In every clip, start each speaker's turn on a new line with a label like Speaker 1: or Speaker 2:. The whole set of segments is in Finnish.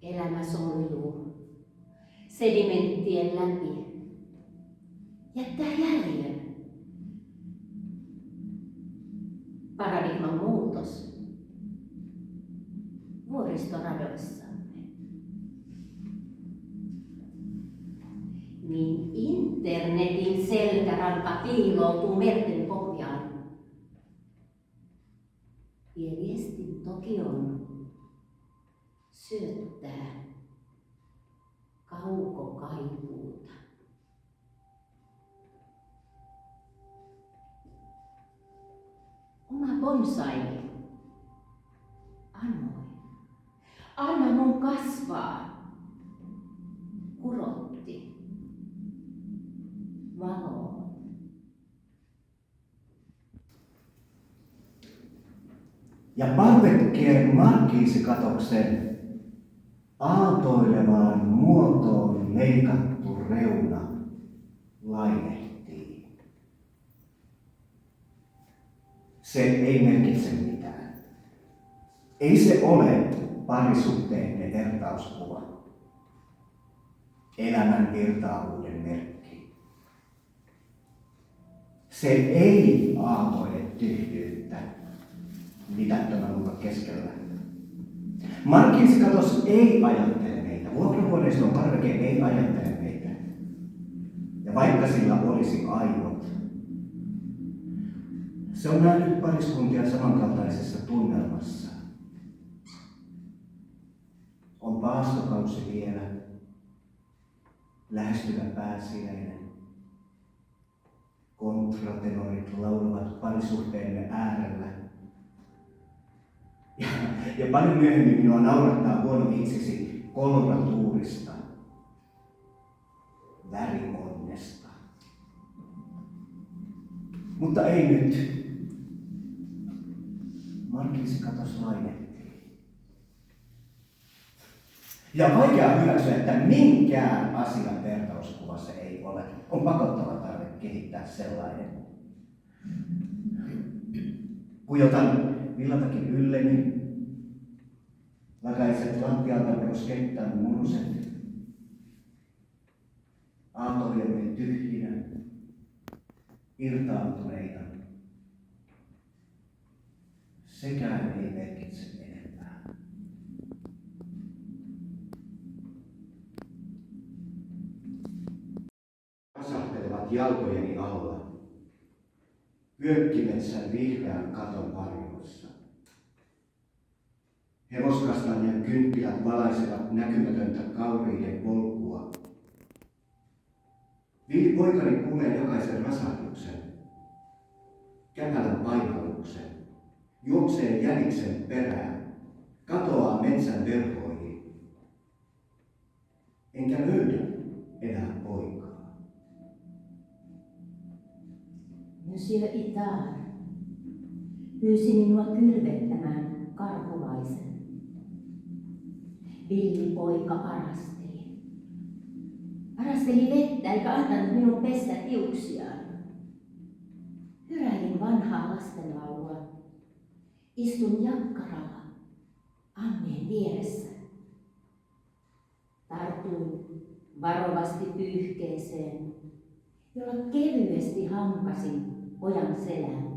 Speaker 1: Elämä soljuu sedimenttien läpi, jättää jäljen. Paradigman muutos vuoristoradoissamme. Niin internetin selkäranka piiloutuu merten pohjaan. Vie viestin Tokioon syöttää kaukokaipuuta. Oma bonsaini anoi. Anna mun kasvaa. Kurotti valoon.
Speaker 2: Ja parvekkeen markiisikatoksen aaltoilevaan muotoon leikattu reuna lainehtii. Se ei merkitse mitään. Ei se ole parisuhteinen vertauskuva. Elämän virtaavuuden merkki. Se ei aaltoile tyhjyyttä mitättömän luokan keskellä. Markiisikatos ei ajattele meitä. Vuokrahuoneiston parveke ei ajattele meitä. Ja vaikka sillä olisi aivot, se on nähnyt pariskuntia samankaltaisessa tunnelmassa. On paastokausi vielä, lähestyvä pääsiäinen. Kontratenorit laulavat parisuhteemme äärellä. Ja paljon myöhemmin minua naurattaa huono vitsisi koloratuurista, värionnesta. Mutta ei nyt. Markiisikatos lainehtii. Ja vaikea hyväksyä, että minkään asian vertauskuvassa ei ole. On pakottava tarve kehittää sellainen. Pujotan villatakin ylleni, lakaiset lattialta peruskentän munuset, aaltoilemme tyhjinä, irtaantuneita. Sekään ei merkitse enempää. Kasahtelevat jalkojeni alla, Pyökkimetsän vihreän katon varjoissa. Hevoskastanjan kynttilät valaisevat näkymätöntä kauriiden polkua. Poikani kuulee jokaisen rasahduksen, käpälän painalluksen, juoksee jäniksen perään, katoaa metsän verhoihin. Enkä löydä enää poikaa.
Speaker 1: Monsieur Itard pyysi minua kylvettämään karhulaisen. Villipoika arasteli. Arasteli vettä eikä antanut minun pestä hiuksiaan. Hyräilin vanhaa lastenlaulua. Istun jakkaralla ammeen vieressä. Tartuin varovasti pyyhkeeseen, jolla kevyesti hankasin pojan selän.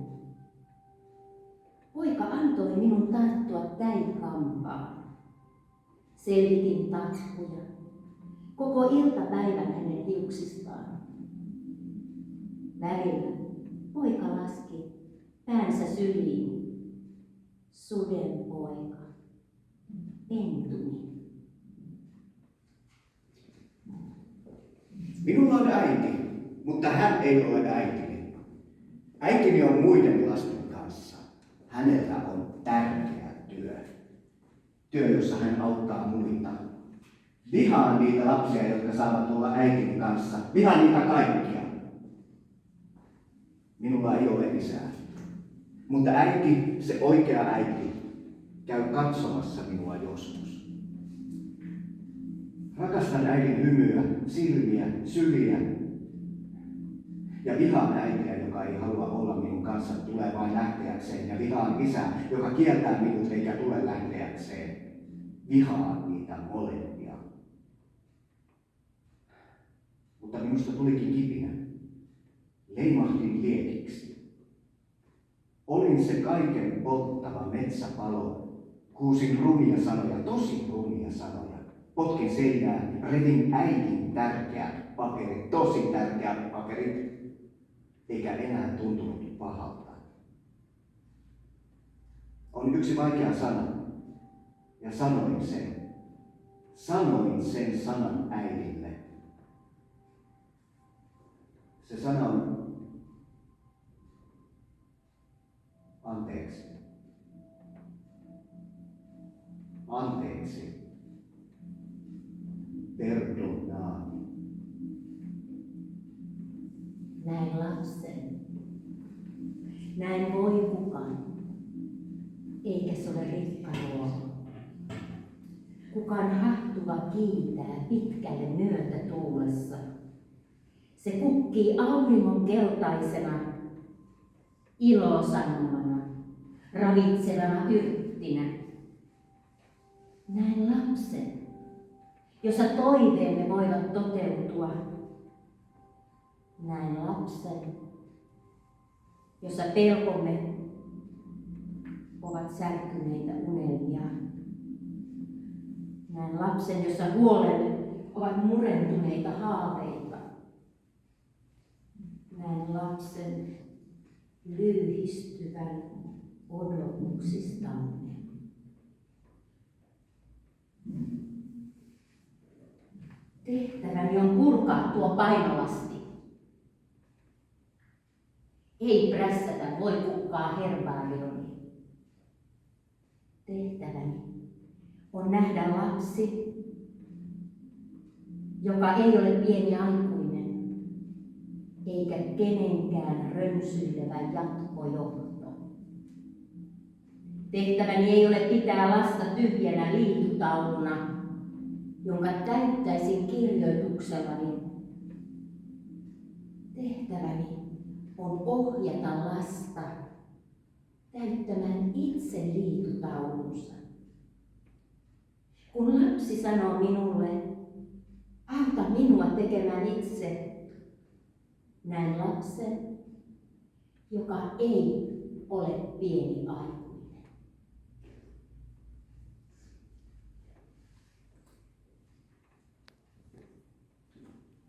Speaker 1: Poika antoi minun tarttua täikampaan. Selvitin taskuja, koko iltapäivän hänen hiuksistaan. Välillä poika laski päänsä syliin. Suden poika, pentuni.
Speaker 2: Minulla on äiti, mutta hän ei ole äitini. Äitini on muiden lasten kanssa. Hänellä on tärkeä työ. Työ, jossa hän auttaa muita. Vihaan niitä lapsia, jotka saavat olla äitini kanssa. Vihaan niitä kaikkia. Minulla ei ole isää. Mutta äiti, se oikea äiti, käy katsomassa minua joskus. Rakastan äidin hymyä, silmiä, syliä. Ja vihaan äitiä, joka ei halua olla minun kanssa, tulee vain lähteäkseen. Ja vihaan isää, joka kieltää minut eikä tule lähteäkseen. vihaan niitä molempia. Mutta minusta tulikin kipinä. Leimahdin liekiksi. Olin se kaiken polttava metsäpalo. Huusin rumia sanoja, tosi rumia sanoja. Potkin seinää, revin äidin tärkeät paperit, tosi tärkeät paperit. Eikä enää tuntunut pahalta. On yksi vaikea sana. Ja sanoin sen. Sanoin sen sanan äidille. Se sana on anteeksi. Anteeksi. Perdonami.
Speaker 1: Näin lapsen. Näin voi kukaan. Eikä se ole rikkaruoho. Kukaan hattuva kiitää pitkälle myötätuulessa. Se kukkii auringon keltaisena, ilosanomana, ravitsevana yrttinä. Näin lapsen, jossa toiveemme voivat toteutua. Näin lapsen, jossa pelkomme ovat särkyneitä unelmia. Näin lapsen, jossa huolemme ovat murentuneita haaveita. Näin lapsen lyyhistyvän odotuksistamme. Tehtäväni on purkaa tuo painolasti. Ei prässätä voi kukkaa herbaarioni. Tehtäväni on nähdä lapsi, joka ei ole pieni aikuinen, eikä kenenkään rönsyilevä jatkojohto. Tehtäväni ei ole pitää lasta tyhjänä liitutauluna, jonka täyttäisin kirjoituksellani. Tehtäväni on ohjata lasta täyttämään itse liitutaulunsa. Kun lapsi sanoo minulle, auta minua tekemään itse, näin lapsen, joka ei ole pieni aikuinen.